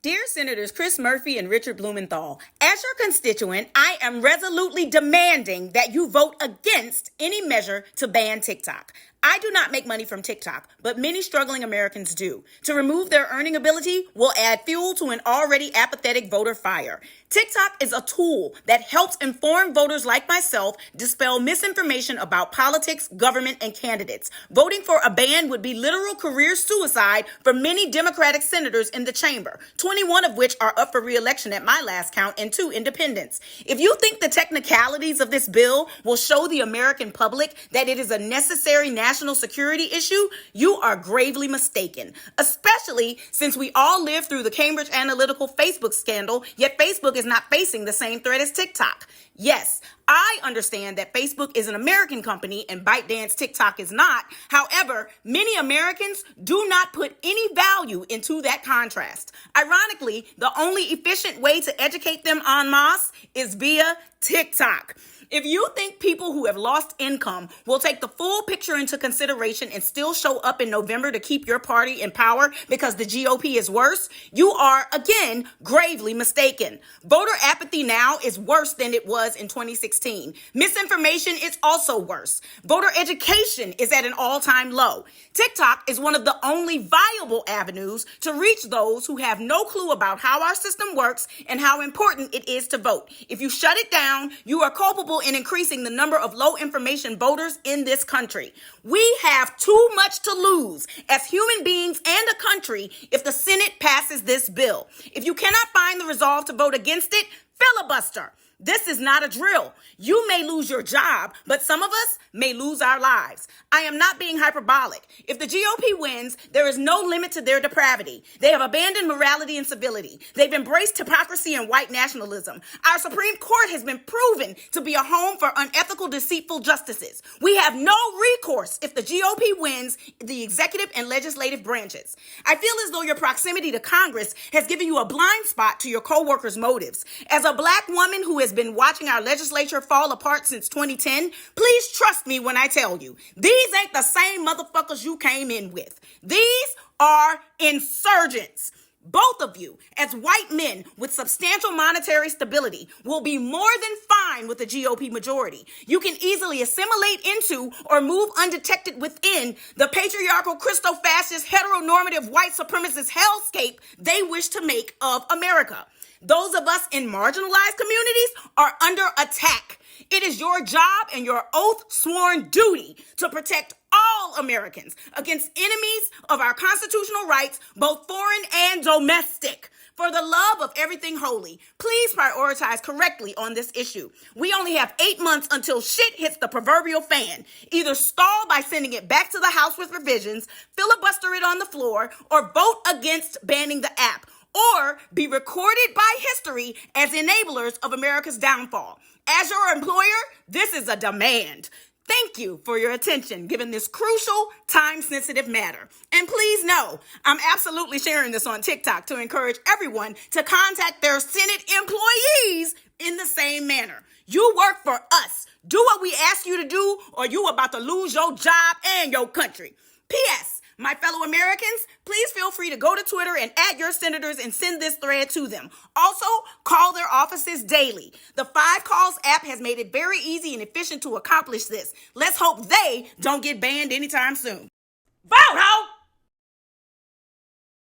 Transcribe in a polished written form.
Dear Senators Chris Murphy and Richard Blumenthal, as your constituent, I am resolutely demanding that you vote against any measure to ban TikTok. I do not make money from TikTok, but many struggling Americans do. To remove their earning ability will add fuel to an already apathetic voter fire. TikTok is a tool that helps informed voters like myself dispel misinformation about politics, government, and candidates. Voting for a ban would be literal career suicide for many Democratic senators in the chamber, 21 of which are up for re-election at my last count and 2 independents. If you think the technicalities of this bill will show the American public that it is a necessary national security issue, you are gravely mistaken, especially since we all lived through the Cambridge Analytica Facebook scandal, yet Facebook is not facing the same threat as TikTok. Yes, I understand that Facebook is an American company and ByteDance TikTok is not. However, many Americans do not put any value into that contrast. Ironically, the only efficient way to educate them en masse is via TikTok. If you think people who have lost income will take the full picture into consideration and still show up in November to keep your party in power because the GOP is worse, you are, again, gravely mistaken. Voter apathy now is worse than it was in 2016. Misinformation is also worse. Voter education is at an all-time low. TikTok is one of the only viable avenues to reach those who have no clue about how our system works and how important it is to vote. If you shut it down, you are culpable in increasing the number of low information voters in this country. We have too much to lose as human beings and a country if the Senate passes this bill. If you cannot find the resolve to vote against it, filibuster. This is not a drill. You may lose your job, but some of us may lose our lives. I am not being hyperbolic. If the GOP wins, there is no limit to their depravity. They have abandoned morality and civility. They've embraced hypocrisy and white nationalism. Our Supreme Court has been proven to be a home for unethical, deceitful justices. We have no recourse if the GOP wins the executive and legislative branches. I feel as though your proximity to Congress has given you a blind spot to your co-workers' motives. As a black woman who has been watching our legislature fall apart since 2010, please trust me when I tell you, these ain't the same motherfuckers you came in with. These are insurgents. Both of you, as white men with substantial monetary stability, will be more than fine with the GOP majority. You can easily assimilate into or move undetected within the patriarchal, Christo-fascist, heteronormative, white supremacist hellscape they wish to make of America. Those of us in marginalized communities are under attack. It is your job and your oath-sworn duty to protect all Americans against enemies of our constitutional rights, both foreign and domestic. For the love of everything holy, please prioritize correctly on this issue. We only have 8 months until shit hits the proverbial fan. Either stall by sending it back to the House with revisions, filibuster it on the floor, or vote against banning the app, or be recorded by history as enablers of America's downfall. As your employer, this is a demand. Thank you for your attention given this crucial, time-sensitive matter. And please know, I'm absolutely sharing this on TikTok to encourage everyone to contact their Senate employees in the same manner. You work for us. Do what we ask you to do, or you about to lose your job and your country. P.S. My fellow Americans, please feel free to go to Twitter and add your senators and send this thread to them. Also, call their offices daily. The 5 Calls app has made it very easy and efficient to accomplish this. Let's hope they don't get banned anytime soon. Vote, ho!